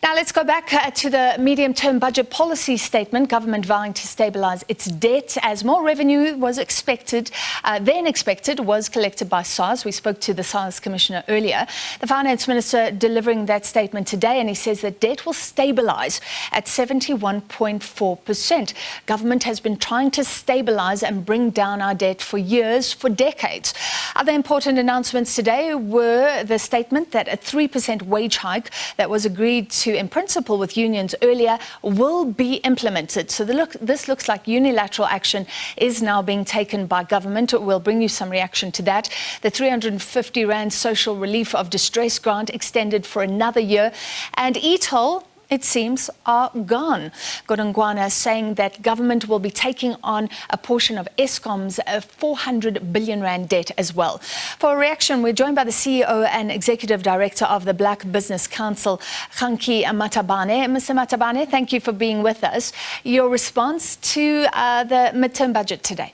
Now let's go back to the medium-term budget policy statement. Government vowing to stabilise its debt as more revenue was than expected was collected by SARS. We spoke to the SARS Commissioner earlier. The Finance Minister delivering that statement today, and he says that debt will stabilise at 71.4%. Government has been trying to stabilise and bring down our debt for years, for decades. Other important announcements today were the statement that a 3% wage hike that was agreed to in principle with unions earlier will be implemented. So this looks like unilateral action is now being taken by government. We'll bring you some reaction to that. The 350 Rand social relief of distress grant extended for another year, and e-toll, it seems, are gone. Godongwana saying that government will be taking on a portion of Eskom's 400 billion Rand debt as well. For a reaction, we're joined by the CEO and Executive Director of the Black Business Council, Kganki Matabane. Mr. Matabane, thank you for being with us. Your response to the midterm budget today?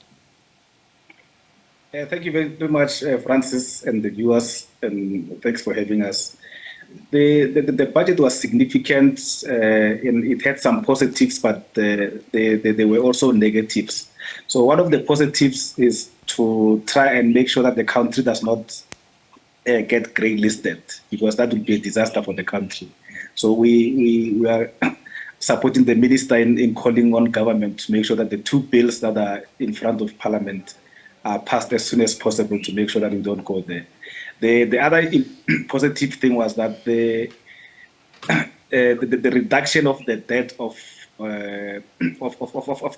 Thank you very much, Francis, and the viewers, and thanks for having us. The budget was significant, and it had some positives, but there were also negatives. So one of the positives is to try and make sure that the country does not get grey listed, because that would be a disaster for the country. So we are supporting the minister in calling on government to make sure that the two bills that are in front of Parliament are passed as soon as possible to make sure that we don't go there. The other positive thing was that the reduction of the debt of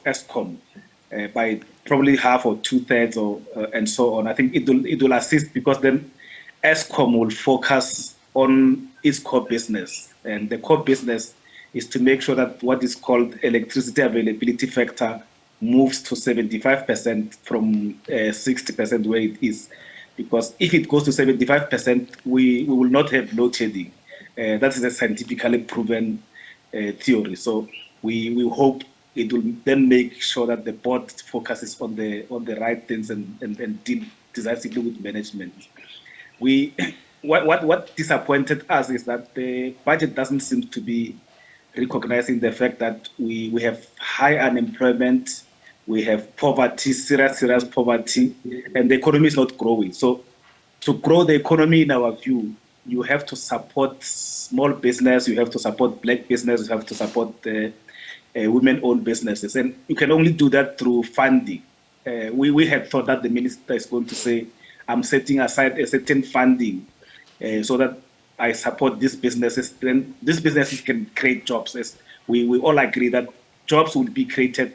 Eskom by probably half or 2/3 or and so on. I think it will assist, because then Eskom will focus on its core business, and the core business is to make sure that what is called electricity availability factor moves to 75% from 60% where it is. Because if it goes to 75%, we will not have load shedding. That is a scientifically proven theory. So we hope it will then make sure that the board focuses on the right things and deal decisively with management. What disappointed us is that the budget doesn't seem to be recognizing the fact that we have high unemployment. We have poverty, serious poverty, and the economy is not growing. So to grow the economy, in our view, you have to support small business, you have to support black business, you have to support women-owned businesses. And you can only do that through funding. We had thought that the minister is going to say, I'm setting aside a certain funding so that I support these businesses. Then these businesses can create jobs. As we all agree that jobs will be created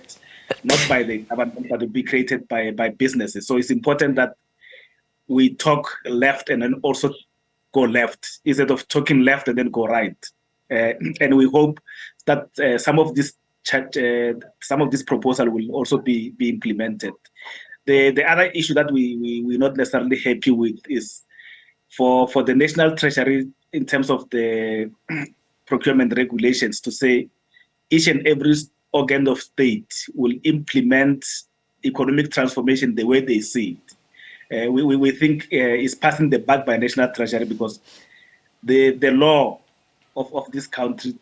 not by the government, but will be created by businesses. So it's important that we talk left and then also go left, instead of talking left and then go right. And we hope that some of this proposal will also be implemented. The other issue that we're not necessarily happy with is for the National Treasury, in terms of the procurement regulations, to say each and every organ of state will implement economic transformation the way they see it. We think is passing the buck by National Treasury, because the law of this country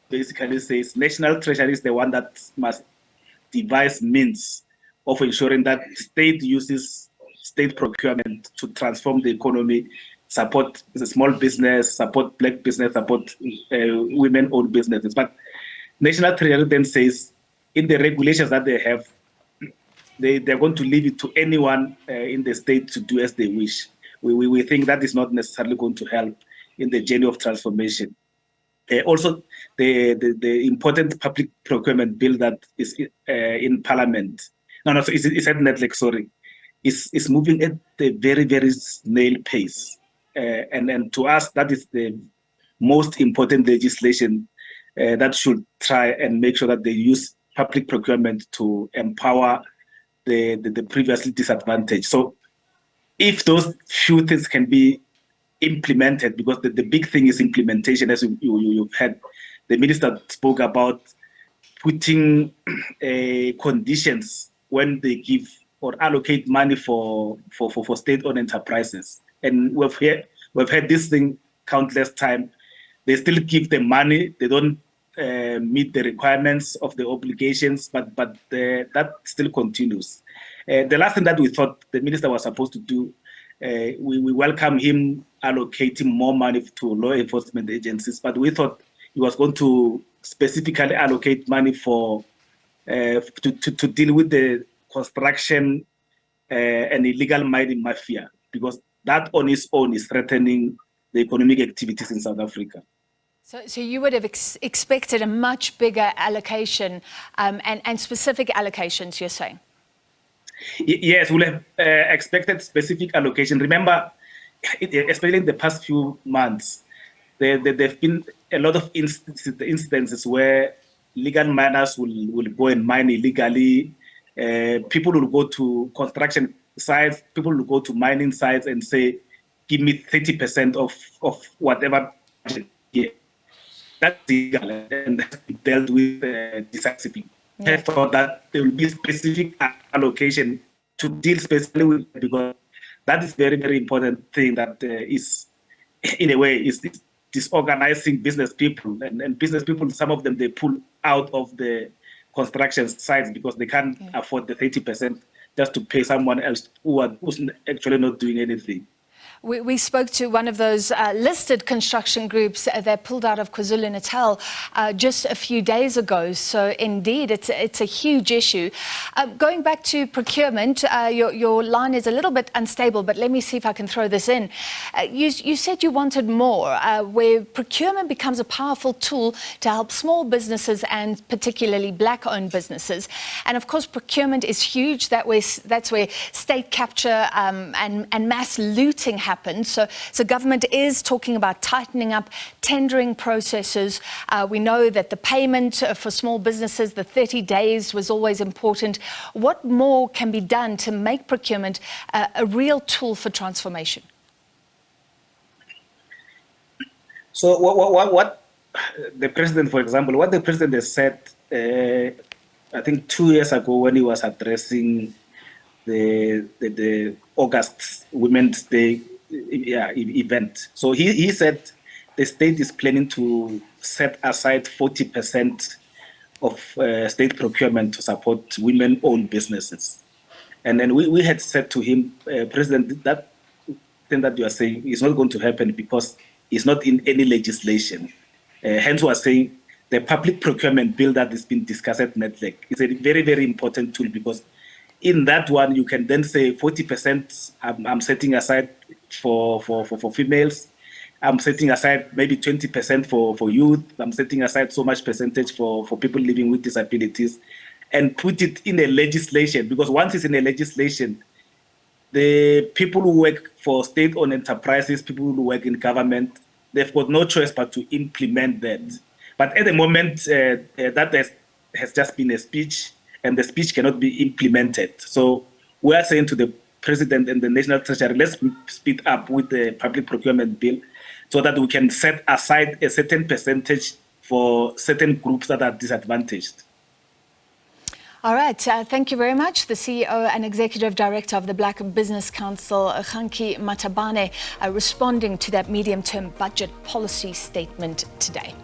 basically says National Treasury is the one that must devise means of ensuring that state uses state procurement to transform the economy, support the small business, support black business, support women-owned businesses. But National Treasury then says, in the regulations that they have, they're going to leave it to anyone in the state to do as they wish. We think that is not necessarily going to help in the journey of transformation. Also, the important public procurement bill that is in Parliament, it's at Netflix, sorry, is moving at a very, very snail pace. And to us, that is the most important legislation that should try and make sure that they use public procurement to empower the previously disadvantaged. So if those few things can be implemented, because the big thing is implementation, as you've heard, the minister spoke about putting conditions when they give or allocate money for state-owned enterprises. And we've heard this thing countless times. they still give the money. They don't meet the requirements of the obligations, but that still continues. The last thing that we thought the minister was supposed to do, we welcome him allocating more money to law enforcement agencies, but we thought he was going to specifically allocate money for to deal with the construction and illegal mining mafia, because that on its own is threatening the economic activities in South Africa. So you would have expected a much bigger allocation and specific allocations, you're saying? Yes, we'll have expected specific allocation. Remember, especially in the past few months, there have been a lot of instances where legal miners will go and mine illegally. People will go to construction sites, people will go to mining sites and say, give me 30% of whatever here. That's illegal and has been dealt with decisively. I thought that there will be specific allocation to deal specifically with it, because that is very, very important thing that is, in a way, is disorganizing business people. And business people, some of them, they pull out of the construction sites because they can't afford the 30% just to pay someone else who's actually not doing anything. We spoke to one of those listed construction groups that pulled out of KwaZulu-Natal just a few days ago. So indeed, it's a huge issue. Going back to procurement, your line is a little bit unstable, but let me see if I can throw this in. You said you wanted more, where procurement becomes a powerful tool to help small businesses and particularly black-owned businesses. And of course, procurement is huge. That's where state capture and mass looting happen. So government is talking about tightening up tendering processes. We know that the payment for small businesses, the 30 days was always important. What more can be done to make procurement a real tool for transformation? So what the president, for example, what the president has said, I think 2 years ago when he was addressing the August Women's Day event. So he said the state is planning to set aside 40% of state procurement to support women-owned businesses. And then we had said to him, President, that thing that you are saying is not going to happen because it's not in any legislation. Hence, we are saying the public procurement bill that has been discussed at NETLEC is a very, very important tool, because in that one, you can then say 40% I'm setting aside for females. I'm setting aside maybe 20% for youth. I'm setting aside so much percentage for people living with disabilities, and put it in a legislation. Because once it's in a legislation, the people who work for state-owned enterprises, people who work in government, they've got no choice but to implement that. But at the moment, that has just been a speech, and the speech cannot be implemented. So we are saying to the President and the National Treasury, let's speed up with the public procurement bill so that we can set aside a certain percentage for certain groups that are disadvantaged. All right. Thank you very much. The CEO and Executive Director of the Black Business Council, Kganki Matabane, responding to that medium-term budget policy statement today.